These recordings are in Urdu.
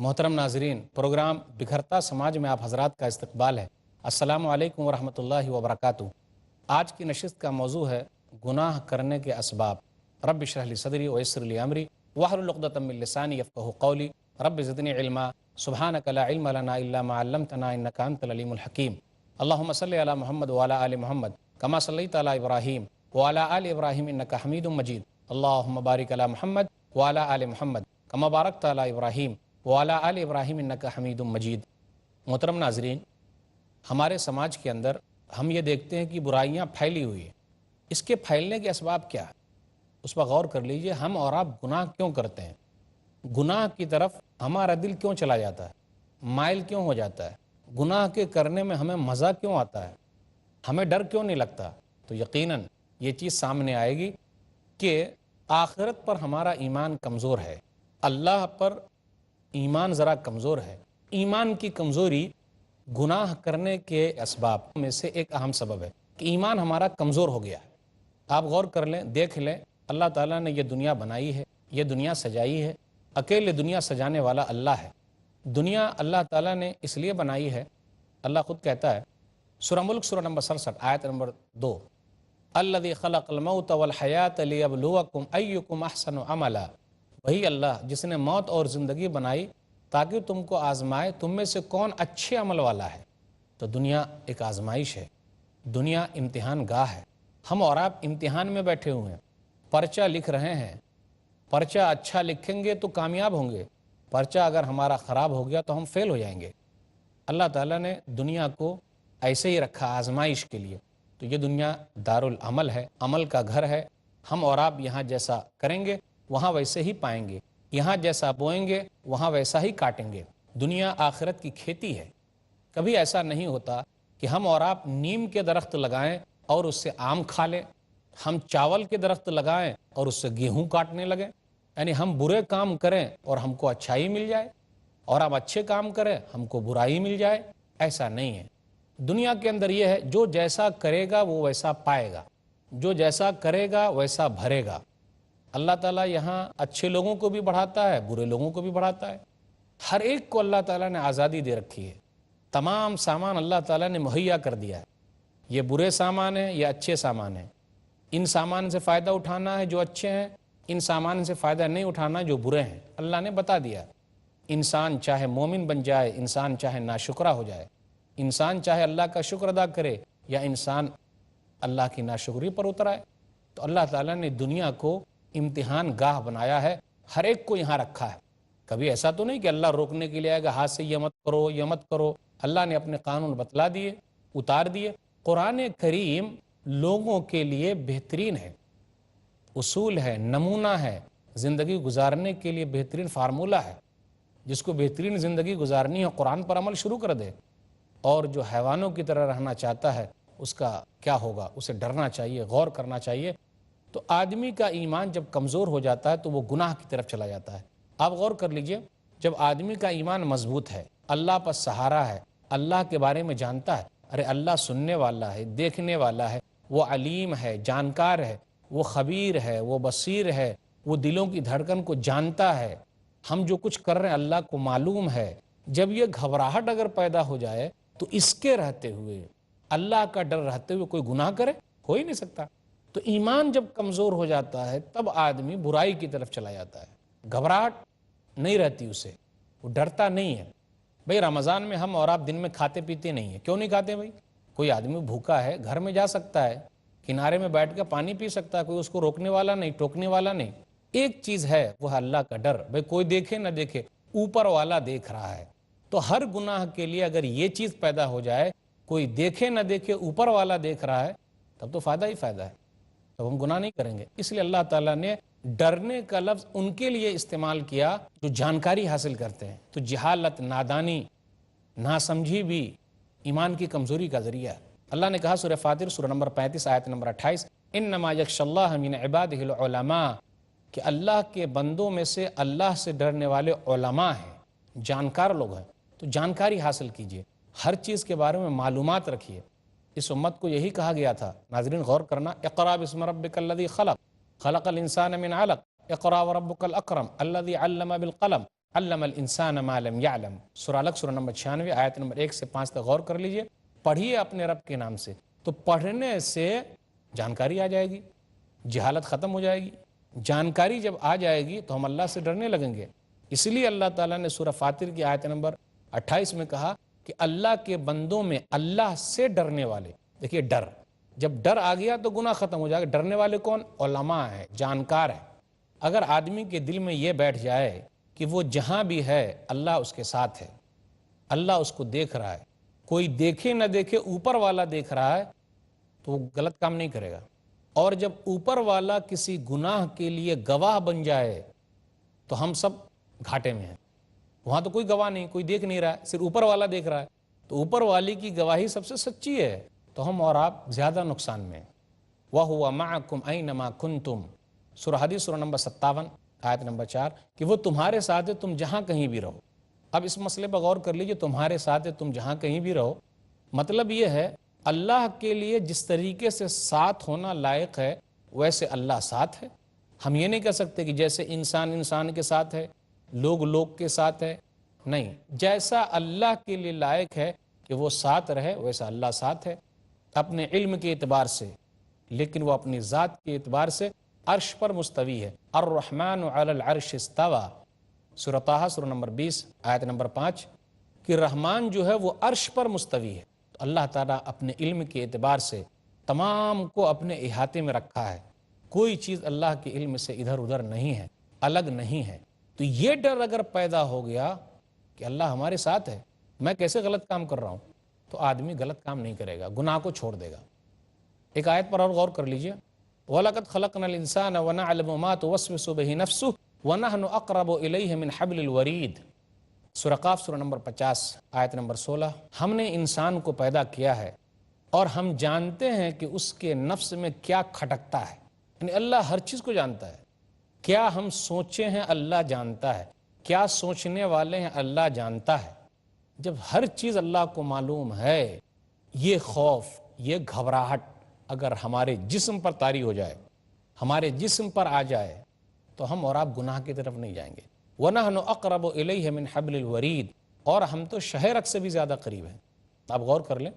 محترم ناظرین، پروگرام بکھرتا سماج میں آپ حضرات کا استقبال ہے۔ السلام علیکم ورحمۃ اللہ وبرکاتہ۔ آج کی نشست کا موضوع ہے گناہ کرنے کے اسباب۔ رب اشرح لی صدری ویسر لی امری واحلل عقدۃ من لسانی یفقہوا قولی رب زدنی علما سبحانک لا علم لنا الا ما علمتنا انک انت العلیم الحکیم۔ اللہم صلی علی محمد وعلی آل محمد کما صلیت علی ابراہیم وعلی آل ابراہیم انک حمید مجید۔ اللہم بارک علی محمد وعلی آل محمد کما بارکت علی ابراہیم وعلی آل ابراہیم انک حمید مجید۔ محترم ناظرین، ہمارے سماج کے اندر ہم یہ دیکھتے ہیں کہ برائیاں پھیلی ہوئی ہیں۔ اس کے پھیلنے کے اسباب کیا ہے، اس پر غور کر لیجئے۔ ہم اور آپ گناہ کیوں کرتے ہیں؟ گناہ کی طرف ہمارا دل کیوں چلا جاتا ہے، مائل کیوں ہو جاتا ہے؟ گناہ کے کرنے میں ہمیں مزہ کیوں آتا ہے، ہمیں ڈر کیوں نہیں لگتا؟ تو یقیناً یہ چیز سامنے آئے گی کہ آخرت پر ہمارا ایمان کمزور ہے، اللہ پر ایمان ذرا کمزور ہے۔ ایمان کی کمزوری گناہ کرنے کے اسباب میں سے ایک اہم سبب ہے کہ ایمان ہمارا کمزور ہو گیا ہے۔ آپ غور کر لیں، دیکھ لیں، اللہ تعالیٰ نے یہ دنیا بنائی ہے، یہ دنیا سجائی ہے، اکیلے دنیا سجانے والا اللہ ہے۔ دنیا اللہ تعالیٰ نے اس لیے بنائی ہے، اللہ خود کہتا ہے سورہ ملک سورہ نمبر 67 آیت نمبر 2، الذی خلق الموت والحیات لیبلوکم ایکم احسن عملا۔ وہی اللہ جس نے موت اور زندگی بنائی تاکہ تم کو آزمائے تم میں سے کون اچھے عمل والا ہے۔ تو دنیا ایک آزمائش ہے، دنیا امتحان گاہ ہے۔ ہم اور آپ امتحان میں بیٹھے ہوئے ہیں، پرچہ لکھ رہے ہیں۔ پرچہ اچھا لکھیں گے تو کامیاب ہوں گے، پرچہ اگر ہمارا خراب ہو گیا تو ہم فیل ہو جائیں گے۔ اللہ تعالیٰ نے دنیا کو ایسے ہی رکھا آزمائش کے لیے۔ تو یہ دنیا دارالعمل ہے، عمل کا گھر ہے۔ ہم اور آپ یہاں جیسا کریں گے وہاں ویسے ہی پائیں گے، یہاں جیسا بوئیں گے وہاں ویسا ہی کاٹیں گے۔ دنیا آخرت کی کھیتی ہے۔ کبھی ایسا نہیں ہوتا کہ ہم اور آپ نیم کے درخت لگائیں اور اس سے آم کھا لیں، ہم چاول کے درخت لگائیں اور اس سے گیہوں کاٹنے لگیں۔ یعنی ہم برے کام کریں اور ہم کو اچھائی مل جائے، اور ہم اچھے کام کریں ہم کو برائی مل جائے، ایسا نہیں ہے۔ دنیا کے اندر یہ ہے جو جیسا کرے گا وہ ویسا پائے گا، جو جیسا کرے گا ویسا بھرے گا۔ اللہ تعالیٰ یہاں اچھے لوگوں کو بھی بڑھاتا ہے، برے لوگوں کو بھی بڑھاتا ہے۔ ہر ایک کو اللہ تعالیٰ نے آزادی دے رکھی ہے، تمام سامان اللہ تعالیٰ نے مہیا کر دیا ہے۔ یہ برے سامان ہیں، یہ اچھے سامان ہیں۔ ان سامان سے فائدہ اٹھانا ہے جو اچھے ہیں، ان سامان سے فائدہ نہیں اٹھانا جو برے ہیں۔ اللہ نے بتا دیا، انسان چاہے مومن بن جائے، انسان چاہے ناشکرا ہو جائے، انسان چاہے اللہ کا شکر ادا کرے یا انسان اللہ کی ناشکری پر اترائے۔ تو اللہ تعالیٰ نے دنیا کو امتحان گاہ بنایا ہے، ہر ایک کو یہاں رکھا ہے۔ کبھی ایسا تو نہیں کہ اللہ روکنے کے لیے آئے گا ہاتھ سے یہ مت کرو یہ مت کرو۔ اللہ نے اپنے قانون بتلا دیے، اتار دیے۔ قرآن کریم لوگوں کے لیے بہترین ہے، اصول ہے، نمونہ ہے، زندگی گزارنے کے لیے بہترین فارمولہ ہے۔ جس کو بہترین زندگی گزارنی ہے قرآن پر عمل شروع کر دے، اور جو حیوانوں کی طرح رہنا چاہتا ہے اس کا کیا ہوگا، اسے ڈرنا چاہیے، غور کرنا چاہیے۔ تو آدمی کا ایمان جب کمزور ہو جاتا ہے تو وہ گناہ کی طرف چلا جاتا ہے۔ آپ غور کر لیجئے، جب آدمی کا ایمان مضبوط ہے، اللہ پر سہارا ہے، اللہ کے بارے میں جانتا ہے، ارے اللہ سننے والا ہے، دیکھنے والا ہے، وہ علیم ہے، جانکار ہے، وہ خبیر ہے، وہ بصیر ہے، وہ دلوں کی دھڑکن کو جانتا ہے، ہم جو کچھ کر رہے ہیں اللہ کو معلوم ہے۔ جب یہ گھبراہٹ اگر پیدا ہو جائے تو اس کے رہتے ہوئے، اللہ کا ڈر رہتے ہوئے کوئی گناہ کرے؟ ہو ہی نہیں سکتا۔ تو ایمان جب کمزور ہو جاتا ہے تب آدمی برائی کی طرف چلا جاتا ہے، گھبراہٹ نہیں رہتی اسے، وہ ڈرتا نہیں ہے۔ بھئی رمضان میں ہم اور آپ دن میں کھاتے پیتے نہیں ہیں، کیوں نہیں کھاتے بھئی؟ کوئی آدمی بھوکا ہے، گھر میں جا سکتا ہے، کنارے میں بیٹھ کے پانی پی سکتا ہے، کوئی اس کو روکنے والا نہیں، ٹوکنے والا نہیں۔ ایک چیز ہے، وہ ہے اللہ کا ڈر۔ بھئی کوئی دیکھے نہ دیکھے، اوپر والا دیکھ رہا ہے۔ تو ہر گناہ کے لیے اگر یہ چیز پیدا ہو جائے، کوئی دیکھے نہ دیکھے اوپر والا دیکھ رہا ہے، تب تو فائدہ ہی فائدہ ہے، تب ہم گناہ نہیں کریں گے۔ اس لیے اللہ تعالیٰ نے ڈرنے کا لفظ ان کے لیے استعمال کیا جو جانکاری حاصل کرتے ہیں۔ تو جہالت، نادانی، ناسمجھی بھی ایمان کی کمزوری کا ذریعہ ہے۔ اللہ نے کہا سورہ فاطر سورہ نمبر 35 آیت نمبر 28، انما یخشی اللہ من عبادہ العلماء، کہ اللہ کے بندوں میں سے اللہ سے ڈرنے والے علماء ہیں، جانکار لوگ ہیں۔ تو جانکاری حاصل کیجئے، ہر چیز کے بارے میں معلومات رکھیے۔ اس امت کو یہی کہا گیا تھا، ناظرین غور کرنا، اقرأ باسم ربک الذی خلق، خلق الانسان من علق، اقرأ وربک الاکرم الذی علم بالقلم علم الانسان ما لم یعلم، سورہ الگ سورہ نمبر 96 آیت نمبر 1 سے 5 تک غور کر لیجئے. پڑھیے اپنے رب کے نام سے، تو پڑھنے سے جانکاری آ جائے گی، جہالت ختم ہو جائے گی. جانکاری جب آ جائے گی تو ہم اللہ سے ڈرنے لگیں گے. اس لیے اللہ تعالیٰ نے سورہ فاطر کی آیت نمبر 28 میں کہا کہ اللہ کے بندوں میں اللہ سے ڈرنے والے، دیکھیے ڈر، جب ڈر آ گیا تو گناہ ختم ہو جائے گا. ڈرنے والے کون؟ علماء ہیں، جانکار ہیں. اگر آدمی کے دل میں یہ بیٹھ جائے کہ وہ جہاں بھی ہے اللہ اس کے ساتھ ہے، اللہ اس کو دیکھ رہا ہے، کوئی دیکھے نہ دیکھے اوپر والا دیکھ رہا ہے، تو وہ غلط کام نہیں کرے گا. اور جب اوپر والا کسی گناہ کے لیے گواہ بن جائے تو ہم سب گھاٹے میں ہیں. وہاں تو کوئی گواہ نہیں، کوئی دیکھ نہیں رہا ہے، صرف اوپر والا دیکھ رہا ہے، تو اوپر والی کی گواہی سب سے سچی ہے، تو ہم اور آپ زیادہ نقصان میں ہیں. وَهُوَ مَعَكُمْ أَيْنَمَا كُنْتُمْ، سورہ حدیث سورہ نمبر 57 آیت نمبر 4، کہ وہ تمہارے ساتھ ہے تم جہاں کہیں بھی رہو. اب اس مسئلے پر غور کر لیجئے، تمہارے ساتھ ہے تم جہاں کہیں بھی رہو، مطلب یہ ہے اللہ کے لیے جس طریقے سے ساتھ ہونا لائق ہے ویسے اللہ ساتھ ہے. ہم یہ نہیں کہہ سکتے کہ جیسے انسان انسان کے ساتھ ہے، لوگ لوگ کے ساتھ ہے، نہیں، جیسا اللہ کے لیے لائق ہے کہ وہ ساتھ رہے ویسا اللہ ساتھ ہے، اپنے علم کے اعتبار سے، لیکن وہ اپنی ذات کے اعتبار سے عرش پر مستوی ہے. الرحمن علی العرش استوى، سورہ طٰہٰ سورہ نمبر 20 آیت نمبر 5، کہ رحمان جو ہے وہ عرش پر مستوی ہے. تو اللہ تعالیٰ اپنے علم کے اعتبار سے تمام کو اپنے احاطے میں رکھا ہے، کوئی چیز اللہ کے علم سے ادھر ادھر نہیں ہے، الگ نہیں ہے. تو یہ ڈر اگر پیدا ہو گیا کہ اللہ ہمارے ساتھ ہے، میں کیسے غلط کام کر رہا ہوں، تو آدمی غلط کام نہیں کرے گا، گناہ کو چھوڑ دے گا. ایک آیت پر اور غور کر لیجئے، وَلَقَدْ خَلَقْنَا الْإِنسَانَ وَنَعْلَمُ مَا تُوَسْوِسُ بِهِ نَفْسُهُ وَنَحْنُ أَقْرَبُ إِلَيْهِ مِنْ حَبْلِ الْوَرِيدِ، سورہ قاف سورہ نمبر 50 آیت نمبر 16. ہم نے انسان کو پیدا کیا ہے اور ہم جانتے ہیں کہ اس کے نفس میں کیا کھٹکتا ہے. یعنی اللہ ہر چیز کو جانتا ہے. کیا ہم سوچے ہیں اللہ جانتا ہے، کیا سوچنے والے ہیں اللہ جانتا ہے. جب ہر چیز اللہ کو معلوم ہے، یہ خوف، یہ گھبراہٹ اگر ہمارے جسم پر طاری ہو جائے، ہمارے جسم پر آ جائے، تو ہم اور آپ گناہ کی طرف نہیں جائیں گے. وَنَحْنُ أَقْرَبُ إِلَيْهِ مِنْ حَبْلِ الْوَرِيدِ، اور ہم تو شہ رگ سے بھی زیادہ قریب ہیں. آپ غور کر لیں،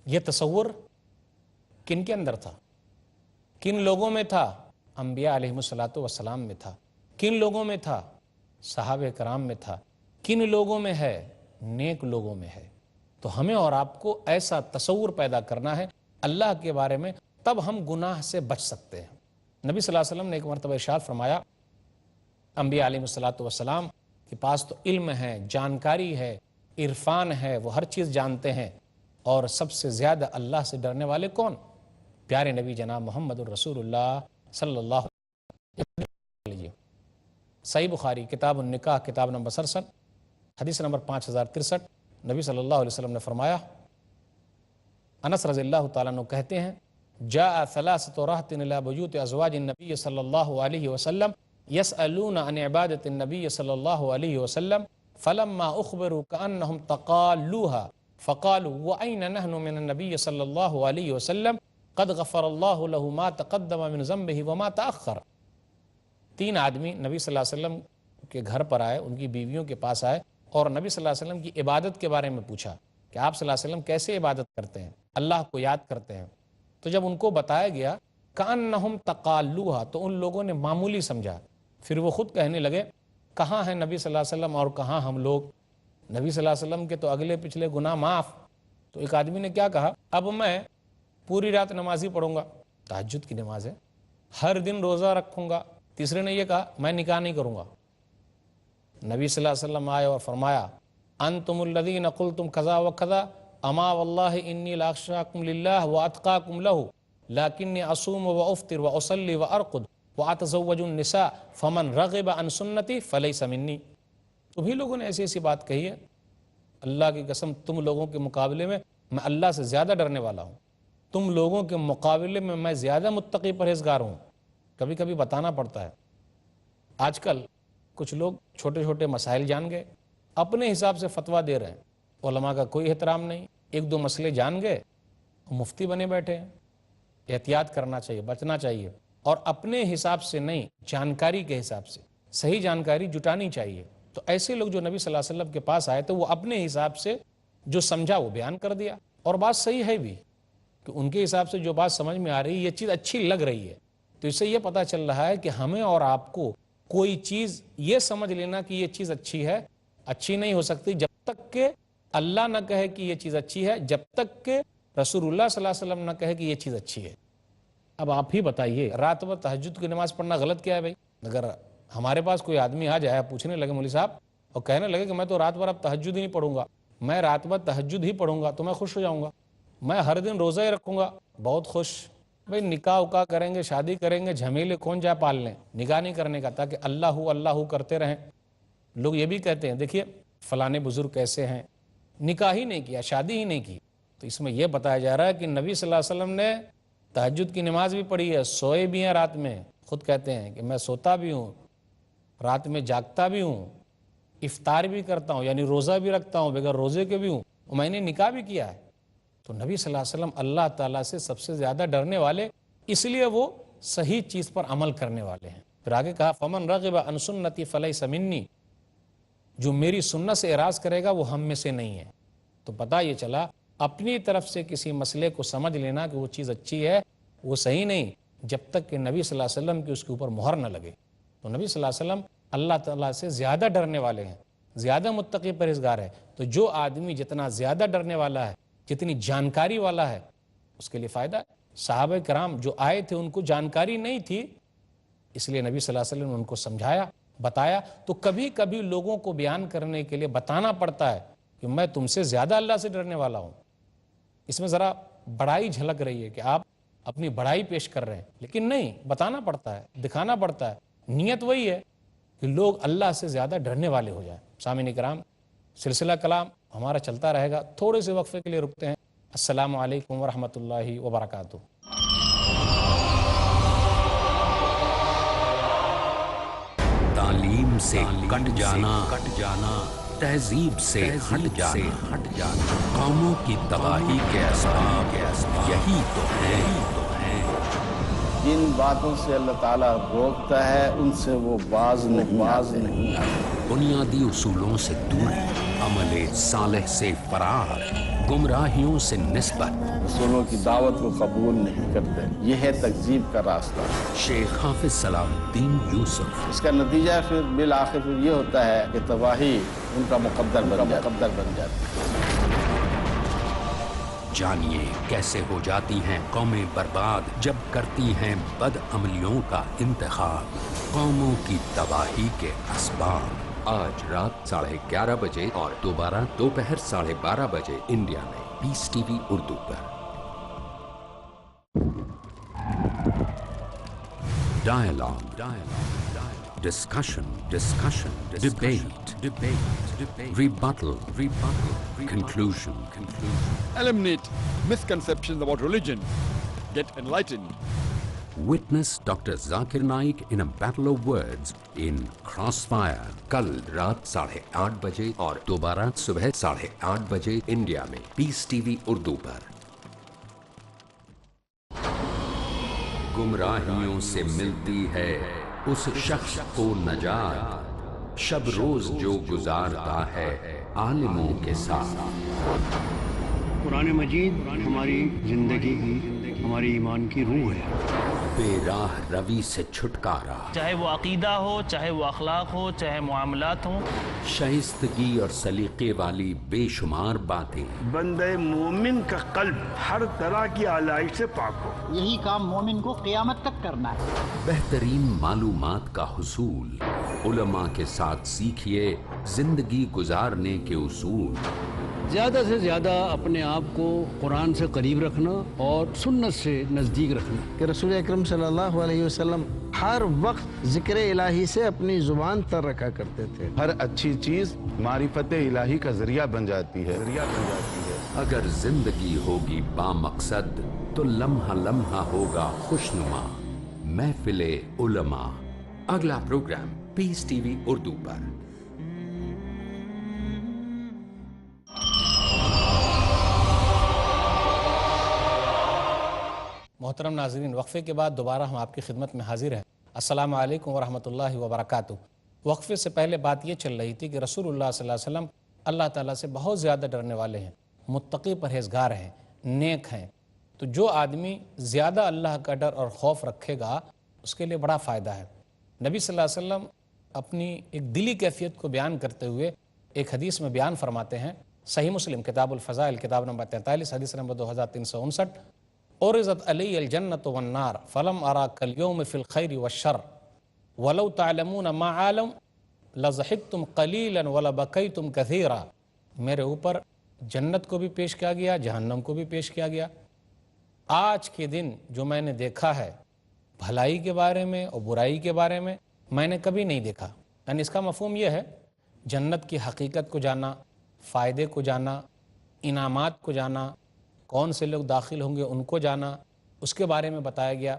یہ تصور کن کے اندر تھا، کن لوگوں میں تھا؟ انبیاء علیہ الصلوۃ والسلام میں تھا. کن لوگوں میں تھا؟ صحابہ کرام میں تھا. کن لوگوں میں ہے؟ نیک لوگوں میں ہے. تو ہمیں اور آپ کو ایسا تصور پیدا کرنا ہے اللہ کے بارے میں، تب ہم گناہ سے بچ سکتے ہیں. نبی صلی اللہ علیہ وسلم نے ایک مرتبہ ارشاد فرمایا، انبیاء علیہ الصلوۃ والسلام کے پاس تو علم ہے، جانکاری ہے، عرفان ہے، وہ ہر چیز جانتے ہیں، اور سب سے زیادہ اللہ سے ڈرنے والے کون؟ پیارے نبی جناب محمد الرسول اللہ صلی اللہ علیہ وسلم. صحیح بخاری کتاب النکاح کتاب نمبر 67 حدیث نمبر 5063، نبی صلی اللہ علیہ وسلم نے فرمایا، انس رضی اللہ تعالیٰ عنہ کہتے ہیں، جاء ثلاثة رہط الى بیوت ازواج النبی صلی اللہ علیہ وسلم یسألون عن عبادت النبی صلی اللہ علیہ وسلم فلما اخبروا کأنهم تقالوها فقالوا وأين نحن من النبي صلی اللہ علیہ وسلم قد غفر اللہ له ما تقدم من ذنبه وما تأخر. 3 آدمی نبی صلی اللہ علیہ وسلم کے گھر پر آئے، ان کی بیویوں کے پاس آئے اور نبی صلی اللہ علیہ وسلم کی عبادت کے بارے میں پوچھا کہ آپ صلی اللہ علیہ وسلم کیسے عبادت کرتے ہیں، اللہ کو یاد کرتے ہیں. تو جب ان کو بتایا گیا کأنہم تقالوها، تو ان لوگوں نے معمولی سمجھا. پھر وہ خود کہنے لگے، کہاں ہیں نبی صلی اللہ علیہ وسلم اور کہاں ہم لوگ، نبی صلی اللہ علیہ وسلم کے تو اگلے پچھلے گناہ معاف. تو ایک آدمی نے کیا کہا، اب میں پوری رات نمازی پڑھوں گا، تہجد کی نماز ہے، ہر دن روزہ رکھوں گا. تیسرے نے یہ کہا، میں نکاح نہیں کروں گا. نبی صلی اللہ علیہ وسلم آئے اور فرمایا، انتم الذین قلتم کذا و کذا اما واللہ انی لاخشاکم للہ واتقاکم لہ لیکنی اصوم وافطر واصلی وارقد واتزوج النساء فمن رغب عن سنتی فلیس منی. تمہیں لوگوں نے ایسی ایسی بات کہی ہے، اللہ کی قسم تم لوگوں کے مقابلے میں اللہ سے زیادہ ڈرنے والا ہوں، تم لوگوں کے مقابلے میں زیادہ متقی پرہیزگار ہوں. کبھی کبھی بتانا پڑتا ہے. آج کل کچھ لوگ چھوٹے چھوٹے مسائل جان گئے، اپنے حساب سے فتویٰ دے رہے ہیں، علماء کا کوئی احترام نہیں. 1-2 مسئلے جان گئے، مفتی بنے بیٹھے ہیں. احتیاط کرنا چاہیے، بچنا چاہیے، اور اپنے حساب سے نہیں، جانکاری کے حساب سے صحیح جانکاری جٹانی چاہیے. تو ایسے لوگ جو نبی صلی اللہ علیہ وسلم کے پاس آئے تھے وہ اپنے حساب سے جو سمجھا وہ بیان کر دیا، اور بات صحیح ہے بھی کہ ان کے حساب سے جو بات سمجھ میں آ رہی ہے یہ چیز اچھی لگ رہی ہے۔ تو اس سے یہ پتہ چل رہا ہے کہ ہمیں اور آپ کو کوئی چیز یہ سمجھ لینا کہ یہ چیز اچھی ہے، اچھی نہیں ہو سکتی جب تک کہ اللہ نہ کہے کہ یہ چیز اچھی ہے، جب تک کہ رسول اللہ صلی اللہ علیہ وسلم نہ کہے کہ یہ چیز اچھی ہے۔ اب آپ ہی بتائیے، رات بھر تہجد کی نماز پڑھنا غلط کیا ہے بھائی؟ اگر ہمارے پاس کوئی آدمی آ جائے پوچھنے لگے مولوی صاحب اور کہنے لگے کہ میں تو رات بھر اب تہجد ہی نہیں پڑھوں گا، میں رات بھر تہجد ہی پڑھوں گا تو میں خوش ہو جاؤں گا، میں ہر دن روزہ ہی رکھوں گا، بہت خوش۔ بھائی نکاح وکاح کریں گے، شادی کریں گے، جھمیلے کون جائے پال لیں، نکاح نہیں کرنے کا تاکہ اللہ کرتے رہیں۔ لوگ یہ بھی کہتے ہیں دیکھیے فلانے بزرگ کیسے ہیں، نکاح ہی نہیں کیا، شادی ہی نہیں کی۔ تو اس میں یہ بتایا جا رہا ہے کہ نبی صلی اللہ علیہ وسلم نے تہجد کی نماز بھی پڑھی ہے، سوئے بھی ہیں رات میں، خود کہتے ہیں کہ میں سوتا بھی ہوں، رات میں جاگتا بھی ہوں، افطار بھی کرتا ہوں، یعنی روزہ بھی رکھتا ہوں، بغیر روزے کے بھی ہوں، اور میں نے نکاح بھی کیا ہے۔ تو نبی صلی اللہ علیہ وسلم اللہ تعالیٰ سے سب سے زیادہ ڈرنے والے، اس لیے وہ صحیح چیز پر عمل کرنے والے ہیں۔ پھر آگے کہا فمن رغب عن سنتی فلیس منی، جو میری سنت سے اعراض کرے گا وہ ہم میں سے نہیں ہے۔ تو پتہ یہ چلا اپنی طرف سے کسی مسئلے کو سمجھ لینا کہ وہ چیز اچھی ہے وہ صحیح نہیں جب تک کہ نبی صلی اللہ علیہ وسلم کی اس کے اوپر مہر نہ لگے۔ تو نبی صلی اللہ علیہ وسلم اللہ تعالیٰ سے زیادہ ڈرنے والے ہیں، زیادہ متقی پرہیزگار ہے۔ تو جو آدمی جتنا زیادہ ڈرنے والا ہے، جتنی جانکاری والا ہے، اس کے لیے فائدہ ہے۔ صحابہ کرام جو آئے تھے ان کو جانکاری نہیں تھی، اس لیے نبی صلی اللہ علیہ وسلم نے ان کو سمجھایا، بتایا۔ تو کبھی کبھی لوگوں کو بیان کرنے کے لیے بتانا پڑتا ہے کہ میں تم سے زیادہ اللہ سے ڈرنے والا ہوں۔ اس میں ذرا بڑائی جھلک رہی ہے کہ آپ اپنی بڑائی پیش کر رہے ہیں، لیکن نہیں، بتانا پڑتا ہے، دکھانا پڑتا ہے۔ نیت وہی ہے کہ لوگ اللہ سے زیادہ ڈرنے والے ہو جائیں۔ سامعین کرام، سلسلہ کلام ہمارا چلتا رہے گا، تھوڑے سے وقفے کے لیے رکتے ہیں۔ السلام علیکم ورحمۃ اللہ وبرکاتہ۔ تعلیم سے کٹ جانا، تہذیب سے ہٹ جانا، قوموں کی تباہی کے اسباب یہی تو ہیں۔ جن باتوں سے اللہ تعالیٰ روکتا ہے ان سے وہ باز نہیں آتے۔ بنیادی اصولوں سے دوری، عمل صالح سے فرار، گمراہیوں سے نسبت، رسولوں کی دعوت کو قبول نہیں کرتے، یہ ہے تکذیب کا راستہ۔ شیخ حافظ صلاح الدین یوسف۔ اس کا نتیجہ پھر بالآخر یہ ہوتا ہے کہ تباہی ان کا مقدر بن جاتی ہے۔ جانیے کیسے ہو جاتی ہیں قومیں برباد جب کرتی ہیں بد عملیوں کا انتخاب، قوموں کی تباہی کے اسباب۔ آج رات 11:30 بجے اور دوبارہ دوپہر 12:30 بجے انڈیا میں پیس ٹی وی اردو پر۔ Dialogue, discussion, debate, rebuttal, conclusion. Eliminate misconceptions about religion. Get enlightened. Witness Dr. Zakir Naik in a battle of words in Crossfire. کل رات 8:30 بجے اور دوبارہ صبح 8:30 بجے انڈیا میں پیس ٹی وی اردو پر۔ گمراہیوں سے ملتی ہے اس شخص کو نجات، شب روز جو گزارتا ہے عالموں کے ساتھ۔ قرآن مجید ہماری زندگی کی، ہماری ایمان کی روح ہے۔ بے راہ روی سے چھٹکارا، چاہے وہ عقیدہ ہو، چاہے وہ اخلاق ہو، چاہے معاملات ہوں، شائستگی اور سلیقے والی بے شمار باتیں۔ بندے مومن کا قلب ہر طرح کی آلائش سے پاک ہو، یہی کام مومن کو قیامت تک کرنا ہے۔ بہترین معلومات کا حصول، علماء کے ساتھ سیکھیے زندگی گزارنے کے اصول۔ زیادہ سے زیادہ اپنے آپ کو قرآن سے قریب رکھنا اور سنت سے نزدیک رکھنا۔ کہ رسول اکرم صلی اللہ علیہ وسلم ہر وقت ذکر الہی سے اپنی زبان تر رکھا کرتے تھے۔ ہر اچھی چیز معرفت الہی کا ذریعہ بن جاتی ہے۔ اگر زندگی ہوگی با مقصد تو لمحہ لمحہ ہوگا خوشنما۔ محفل علماء، اگلا پروگرام پیس ٹی وی اردو پر۔ محترم ناظرین، وقفے کے بعد دوبارہ ہم آپ کی خدمت میں حاضر ہیں۔ السلام علیکم ورحمۃ اللہ وبرکاتہ۔ وقفے سے پہلے بات یہ چل رہی تھی کہ رسول اللہ صلی اللہ علیہ وسلم اللہ تعالیٰ سے بہت زیادہ ڈرنے والے ہیں، متقی پرہیزگار ہیں، نیک ہیں. تو جو آدمی زیادہ اللہ کا ڈر اور خوف رکھے گا اس کے لیے بڑا فائدہ ہے. نبی صلی اللہ علیہ وسلم اپنی ایک دلی کیفیت کو بیان کرتے ہوئے ایک حدیث میں بیان فرماتے ہیں، صحیح مسلم کتاب الفضائل کتاب نمبر 43 حدیث نمبر 2359، عرضت علی الجنت والنار فلم ارا کالیوم فی الخیر والشر ولو تعلمون ما عالم لضحکتم قلیلا ولبکیتم کثیرا. میرے اوپر جنت کو بھی پیش کیا گیا، جہنم کو بھی پیش کیا گیا. آج کے دن جو میں نے دیکھا ہے بھلائی کے بارے میں اور برائی کے بارے میں نے کبھی نہیں دیکھا. یعنی اس کا مفہوم یہ ہے جنت کی حقیقت کو جانا، فائدے کو جانا، انعامات کو جانا، کون سے لوگ داخل ہوں گے ان کو جانا، اس کے بارے میں بتایا گیا.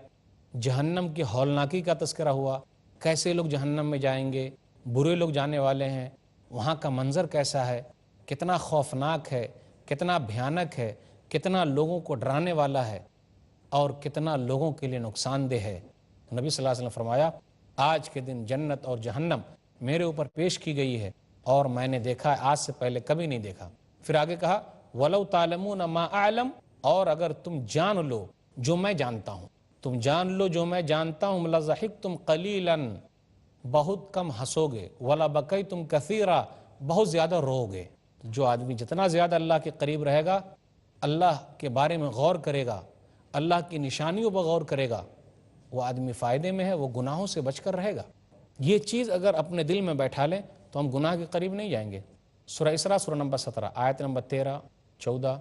جہنم کی ہولناکی کا تذکرہ ہوا، کیسے لوگ جہنم میں جائیں گے، برے لوگ جانے والے ہیں، وہاں کا منظر کیسا ہے، کتنا خوفناک ہے، کتنا بھیانک ہے، کتنا لوگوں کو ڈرانے والا ہے اور کتنا لوگوں کے لیے نقصان دہ ہے. نبی صلی اللہ علیہ وسلم فرمایا آج کے دن جنت اور جہنم میرے اوپر پیش کی گئی ہے اور میں نے دیکھا ہے، آج سے پہلے کبھی نہیں دیکھا. پھر آگے کہا وَلَوْ تَعْلَمُونَ مَا أَعْلَمُ، اور اگر تم جان لو جو میں جانتا ہوں، تم جان لو جو میں جانتا ہوں، لَضَحِكْتُمْ قَلِيلًا، بہت کم ہنسو گے، وَلَبَكَيْتُمْ كَثِيرًا، بہت زیادہ رو گے. جو آدمی جتنا زیادہ اللہ کے قریب رہے گا، اللہ کے بارے میں غور کرے گا، اللہ کی نشانیوں پر غور کرے گا، وہ آدمی فائدے میں ہے، وہ گناہوں سے بچ کر رہے گا. یہ چیز اگر اپنے دل میں بیٹھا لیں تو ہم گناہ کے قریب نہیں جائیں گے. سورہ اسراء سورہ نمبر 17 آیت نمبر 13 14،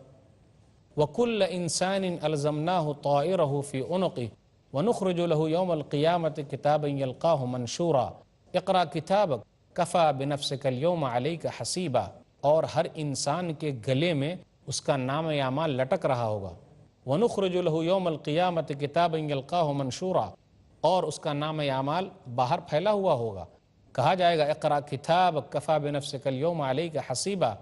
وَكُلَّ إِنسَانٍ أَلْزَمْنَاهُ طَائِرَهُ فِي عُنُقِهِ وَنُخْرِجُ لَهُ يَوْمَ الْقِيَامَةِ كِتَابًا يَلْقَاهُ مَنْشُورًا اقرأ كِتَابَكَ كَفَى بِنَفْسِكَ الْيَوْمَ عَلَيْكَ حَسِيبًا. اور ہر انسان کے گلے میں اس کا نام اعمال لٹک رہا ہوگا. وَنُخْرِجُ لَهُ يَوْمَ الْقِيَامَةِ كِتَابًا يَلْقَاهُ مَنْشُورًا، اور اس کا نام اعمال باہر پھیلا ہوا ہوگا. کہا جائے گا اقرأ کتابک کفیٰ بنفسک اليوم علیک حسیبا،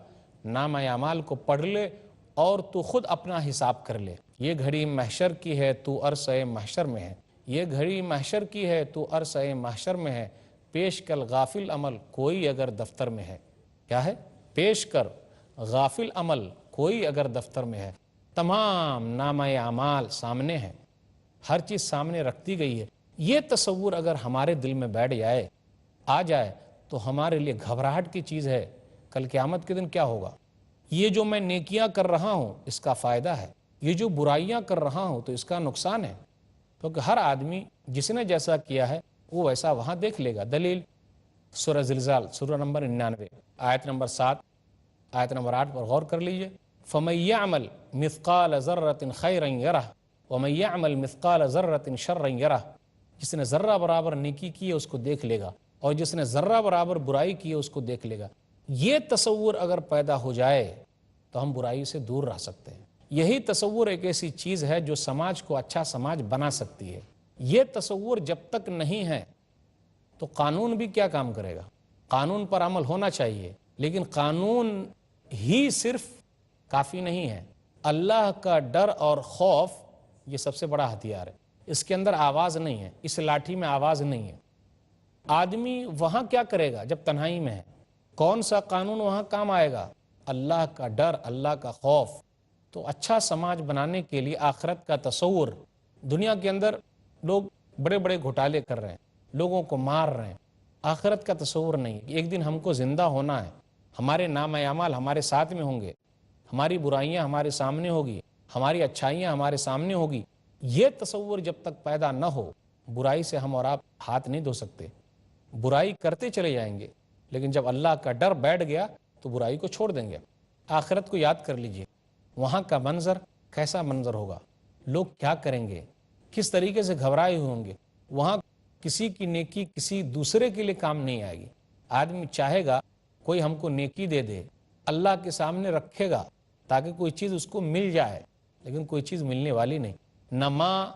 نام اعمال کو پڑھ لے اور تو خود اپنا حساب کر لے. یہ گھڑی محشر کی ہے، تو عرصہ محشر میں ہے. یہ گھڑی محشر کی ہے، تو عرصہ محشر میں ہے. پیش کر غافل عمل کوئی اگر دفتر میں ہے. کیا ہے؟ پیش کر غافل عمل کوئی اگر دفتر میں ہے. تمام نامہ اعمال سامنے ہیں، ہر چیز سامنے رکھ دی گئی ہے. یہ تصور اگر ہمارے دل میں بیٹھ جائے، آ جائے، تو ہمارے لیے گھبراہٹ کی چیز ہے کل قیامت کے دن کیا ہوگا. یہ جو میں نیکیاں کر رہا ہوں اس کا فائدہ ہے، یہ جو برائیاں کر رہا ہوں تو اس کا نقصان ہے. کیونکہ ہر آدمی جس نے جیسا کیا ہے وہ ویسا وہاں دیکھ لے گا. دلیل سورہ زلزال سورہ نمبر 99 آیت نمبر 7 آیت نمبر 8 پر غور کر لیجئے. فَمَن يَعْمَلْ مِثْقَالَ ذَرَّةٍ خَيْرًا يَرَهُ وَمَن يَعْمَلْ مِثْقَالَ ذَرَّةٍ شَرًّا يَرَهُ. جس نے ذرہ برابر نیکی کی ہے اس کو دیکھ لے گا، اور جس نے ذرہ برابر برائی کی ہے اس کو دیکھ لے گا. یہ تصور اگر پیدا ہو جائے تو ہم برائی سے دور رہ سکتے ہیں. یہی تصور ایک ایسی چیز ہے جو سماج کو اچھا سماج بنا سکتی ہے. یہ تصور جب تک نہیں ہے تو قانون بھی کیا کام کرے گا. قانون پر عمل ہونا چاہیے، لیکن قانون ہی صرف کافی نہیں ہے. اللہ کا ڈر اور خوف یہ سب سے بڑا ہتھیار ہے. اس کے اندر آواز نہیں ہے، اس لاٹھی میں آواز نہیں ہے. آدمی وہاں کیا کرے گا جب تنہائی میں ہے؟ کون سا قانون وہاں کام آئے گا؟ اللہ کا ڈر، اللہ کا خوف. تو اچھا سماج بنانے کے لیے آخرت کا تصور. دنیا کے اندر لوگ بڑے بڑے گھوٹالے کر رہے ہیں، لوگوں کو مار رہے ہیں. آخرت کا تصور نہیں. ایک دن ہم کو زندہ ہونا ہے، ہمارے نام اعمال ہمارے ساتھ میں ہوں گے، ہماری برائیاں ہمارے سامنے ہوگی، ہماری اچھائیاں ہمارے سامنے ہوگی. یہ تصور جب تک پیدا نہ ہو، برائی سے ہم اور آپ ہاتھ نہیں دھو سکتے. برائی کرتے چلے جائیں گے، لیکن جب اللہ کا ڈر بیٹھ گیا تو برائی کو چھوڑ دیں گے. آخرت کو یاد کر لیجئے، وہاں کا منظر کیسا منظر ہوگا، لوگ کیا کریں گے، کس طریقے سے گھبرائے ہوئے ہوں گے. وہاں کسی کی نیکی کسی دوسرے کے لیے کام نہیں آئے گی. آدمی چاہے گا کوئی ہم کو نیکی دے دے، اللہ کے سامنے رکھے گا تاکہ کوئی چیز اس کو مل جائے، لیکن کوئی چیز ملنے والی نہیں. نہ ماں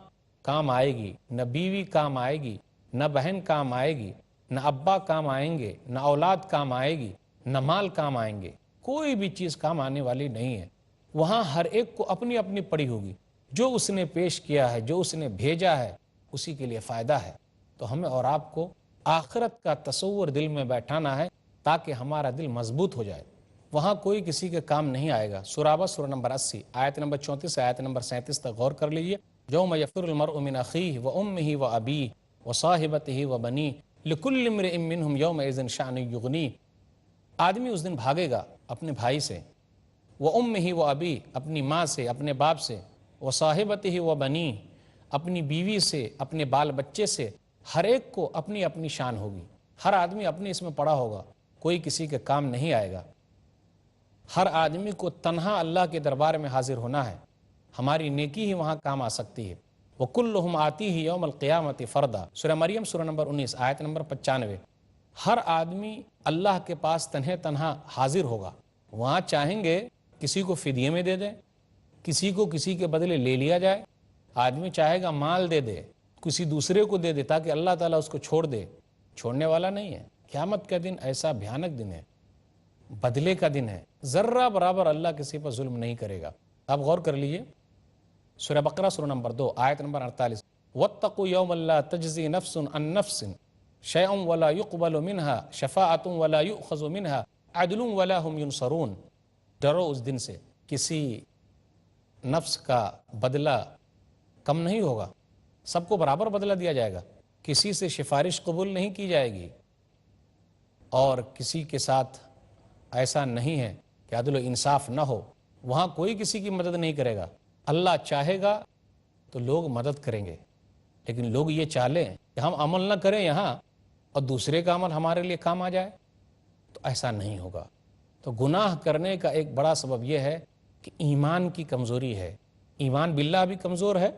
کام آئے گی، نہ بیوی کام آئے گی، نہ بہن کام آئے گی، نہ ابا کام آئیں گے، نہ اولاد کام آئے گی، نہ مال کام آئیں گے. کوئی بھی چیز کام آنے والی نہیں ہے. وہاں ہر ایک کو اپنی اپنی پڑی ہوگی. جو اس نے پیش کیا ہے، جو اس نے بھیجا ہے، اسی کے لیے فائدہ ہے. تو ہمیں اور آپ کو آخرت کا تصور دل میں بیٹھانا ہے تاکہ ہمارا دل مضبوط ہو جائے. وہاں کوئی کسی کے کام نہیں آئے گا. سورہ بقرہ سورہ نمبر 80 آیت نمبر 34 سے آیت نمبر 37 تک غور کر لیجئے. یوم یفر المرء من اخیہ وامہ وابیہ وصاحبتہ وبنیہ لکل امرئ منہم یومئذ شأن یغنیہ. آدمی اس دن بھاگے گا اپنے بھائی سے، وامہ وابیہ اپنی ماں سے، اپنے باپ سے، وصاحبتہ وبنیہ اپنی بیوی سے، اپنے بال بچے سے. ہر ایک کو اپنی اپنی شان ہوگی. ہر آدمی اپنے اس میں پڑا ہوگا، کوئی کسی کے کام نہیں آئے گا. ہر آدمی کو تنہا اللہ کے دربار میں حاضر ہونا ہے. ہماری نیکی ہی وہاں کام آ سکتی ہے. وَكُلُّهُمْ آتِيهِ يَوْمَ الْقِيَامَةِ فَرْدًا سورہ مریم سورہ نمبر 19 آیت نمبر 95. ہر آدمی اللہ کے پاس تنہا حاضر ہوگا. وہاں چاہیں گے کسی کو فدیے میں دے دیں، کسی کو کسی کے بدلے لے لیا جائے. آدمی چاہے گا مال دے دے، کسی دوسرے کو دے دے تاکہ اللہ تعالیٰ اس کو چھوڑ دے. چھوڑنے والا نہیں ہے. قیامت کا دن ایسا بھیانک دن ہے، بدلے کا دن ہے. ذرہ برابر اللہ کسی پر ظلم نہیں کرے گا. آپ غور کر لیجئے سورہ بقرہ سورہ نمبر 2 آیت نمبر 48. وَاتَّقُوا يَوْمَ لَا تَجْزِي نَفْسٌ عَن نَفْسٍ شَيْئًا وَلَا يُقْبَلُ مِنْهَا شَفَاعَةٌ وَلَا يُؤْخَذُ مِنْهَا عَدْلٌ وَلَا هُمْ يُنصَرُونَ. ڈرو اس دن سے، کسی نفس کا بدلہ کم نہیں ہوگا، سب کو برابر بدلہ دیا جائے گا. کسی سے سفارش قبول نہیں کی جائے گی، اور کسی کے ساتھ ایسا نہیں ہے کہ عدل و انصاف نہ ہو. وہاں کوئی کسی کی مدد نہیں کرے گا. اللہ چاہے گا تو لوگ مدد کریں گے، لیکن لوگ یہ چاہ لیں کہ ہم عمل نہ کریں یہاں اور دوسرے کا عمل ہمارے لیے کام آ جائے، تو ایسا نہیں ہوگا. تو گناہ کرنے کا ایک بڑا سبب یہ ہے کہ ایمان کی کمزوری ہے. ایمان باللہ بھی کمزور ہے،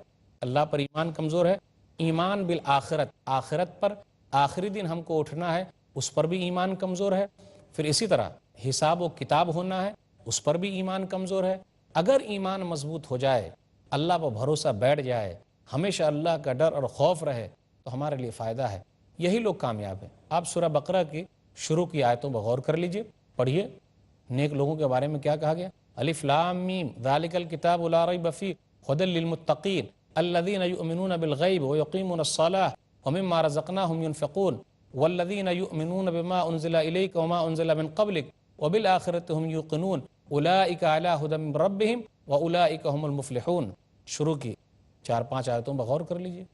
اللہ پر ایمان کمزور ہے. ایمان بالآخرت، آخرت پر آخری دن ہم کو اٹھنا ہے، اس پر بھی ایمان کمزور ہے. پھر اسی طرح حساب و کتاب ہونا ہے، اس پر بھی ایمان کمزور ہے. اگر ایمان مضبوط ہو جائے، اللہ پر بھروسہ بیٹھ جائے، ہمیشہ اللہ کا ڈر اور خوف رہے، تو ہمارے لیے فائدہ ہے. یہی لوگ کامیاب ہیں. آپ سورہ بقرہ کی شروع کی آیتوں پر غور کر لیجئے، پڑھیے نیک لوگوں کے بارے میں کیا کہا گیا. الف لام میم ذالک الکتاب لا ریب فیہ ھدی للمتقین الذین یؤمنون بالغیب ویقیمون الصلاۃ ومما رزقناہم ینفقون والذین یؤمنون بما انزل الیک وما انزل من قبلک وبالآخرۃ ھم یوقنون اولئک علی ھدی من ربہم واولئک ھم المفلحون. شروع کی 4-5 آیتوں پر غور کر لیجئے.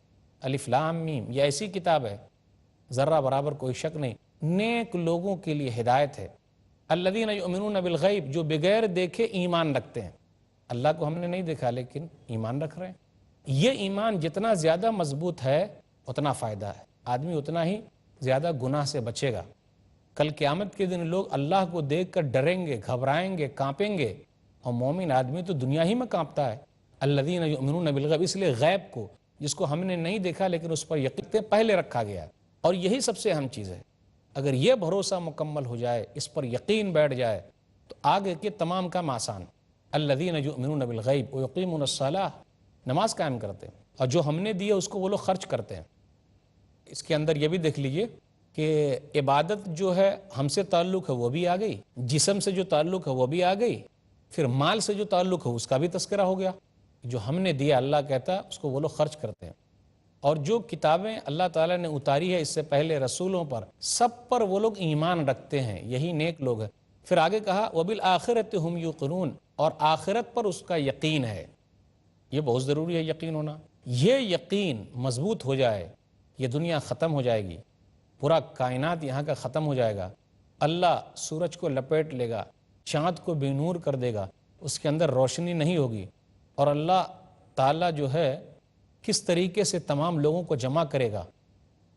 الف لام میم یہ ایسی کتاب ہے، ذرہ برابر کوئی شک نہیں، نیک لوگوں کے لیے ہدایت ہے. الذین یؤمنون بالغیب جو بغیر دیکھے ایمان رکھتے ہیں. اللہ کو ہم نے نہیں دیکھا لیکن ایمان رکھ رہے ہیں. یہ ایمان جتنا زیادہ مضبوط ہے اتنا فائدہ ہے، آدمی اتنا ہی زیادہ گناہ سے بچے گا. کل قیامت کے دن لوگ اللہ کو دیکھ کر ڈریں گے، گھبرائیں گے، کانپیں گے. اور مومن آدمی تو دنیا ہی میں کانپتا ہے. الذین یؤمنون بالغیب، اس لیے غیب کو جس کو ہم نے نہیں دیکھا لیکن اس پر یقین پہلے رکھا گیا. اور یہی سب سے اہم چیز ہے. اگر یہ بھروسہ مکمل ہو جائے، اس پر یقین بیٹھ جائے، تو آگے کے تمام کام آسان. الذین یؤمنون بالغیب ویقیمون الصلاۃ، نماز قائم کرتے ہیں، اور جو ہم نے دیا اس کو وہ لوگ خرچ کرتے ہیں. اس کے اندر یہ بھی دیکھ لیجئے کہ عبادت جو ہے ہم سے تعلق ہے وہ بھی آ گئی، جسم سے جو تعلق ہے وہ بھی آ گئی، پھر مال سے جو تعلق ہے اس کا بھی تذکرہ ہو گیا. جو ہم نے دیا اللہ کہتا ہے اس کو وہ لوگ خرچ کرتے ہیں. اور جو کتابیں اللہ تعالیٰ نے اتاری ہے اس سے پہلے رسولوں پر، سب پر وہ لوگ ایمان رکھتے ہیں. یہی نیک لوگ ہیں. پھر آگے کہا وبالآخرۃ ھم یوقنون، اور آخرت پر اس کا یقین ہے. یہ بہت ضروری ہے یقین ہونا. یہ یقین مضبوط ہو جائے، یہ دنیا ختم ہو جائے گی، پورا کائنات یہاں کا ختم ہو جائے گا. اللہ سورج کو لپیٹ لے گا، چاند کو بے نور کر دے گا، اس کے اندر روشنی نہیں ہوگی. اور اللہ تعالیٰ جو ہے کس طریقے سے تمام لوگوں کو جمع کرے گا،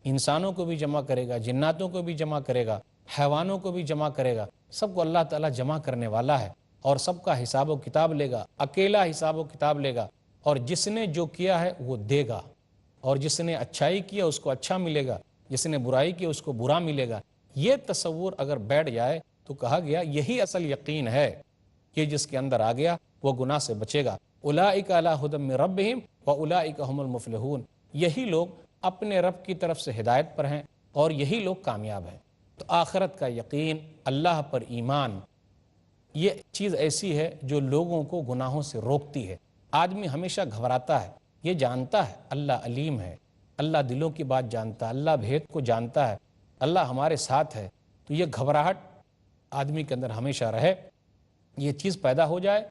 انسانوں کو بھی جمع کرے گا، جناتوں کو بھی جمع کرے گا، حیوانوں کو بھی جمع کرے گا. سب کو اللہ تعالیٰ جمع کرنے والا ہے اور سب کا حساب و کتاب لے گا. اکیلا حساب و کتاب لے گا، اور جس نے جو کیا ہے وہ دے گا، اور جس نے اچھائی کیا اس کو اچھا ملے گا، جس نے برائی کی اس کو برا ملے گا. یہ تصور اگر بیٹھ جائے تو کہا گیا یہی اصل یقین ہے. یہ جس کے اندر آ گیا وہ گناہ سے بچے گا. اولئک علی ھدی من ربہم واولئک ھم المفلحون. یہی لوگ اپنے رب کی طرف سے ہدایت پر ہیں اور یہی لوگ کامیاب ہیں. تو آخرت کا یقین، اللہ پر ایمان، یہ چیز ایسی ہے جو لوگوں کو گناہوں سے روکتی ہے. آدمی ہمیشہ گھبراتا ہے، یہ جانتا ہے اللہ علیم ہے، اللہ دلوں کی بات جانتا ہے، اللہ بھید کو جانتا ہے، اللہ ہمارے ساتھ ہے، تو یہ گھبراہٹ آدمی کے اندر ہمیشہ رہے، یہ چیز پیدا ہو جائے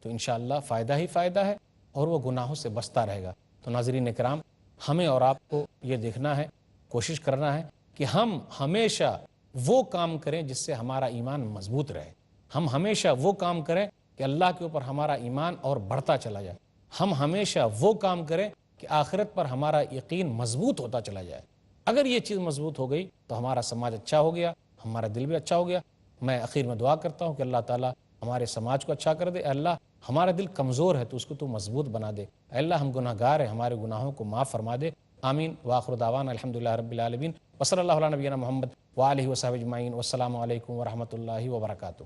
تو انشاءاللہ فائدہ ہی فائدہ ہے اور وہ گناہوں سے بچتا رہے گا۔ تو ناظرین اکرام، ہمیں اور آپ کو یہ دیکھنا ہے، کوشش کرنا ہے کہ ہم ہمیشہ وہ کام کریں جس سے ہمارا ایمان مضبوط رہے، ہم ہمیشہ وہ کام کریں کہ اللہ کے اوپر ہمارا ایمان اور بڑھتا چلا جائے، ہم ہمیشہ وہ کام کریں کہ آخرت پر ہمارا یقین مضبوط ہوتا چلا جائے۔ اگر یہ چیز مضبوط ہو گئی تو ہمارا سماج اچھا ہو گیا، ہمارا دل بھی اچھا ہو گیا۔ میں اخیر میں دعا کرتا ہوں کہ اللہ تعالیٰ ہمارے سماج کو اچھا کر دے۔ اے اللہ ہمارا دل کمزور ہے تو اس کو تو مضبوط بنا دے۔ اے اللہ ہم گناہ گار ہیں، ہمارے گناہوں کو معاف فرما دے۔ آمین وآخر دعوانا الحمدللہ رب العالمین وصلی اللہ علی نبینا محمد وآلہ وصحبہ اجمعین والسلام علیکم ورحمۃ اللہ وبرکاتہ۔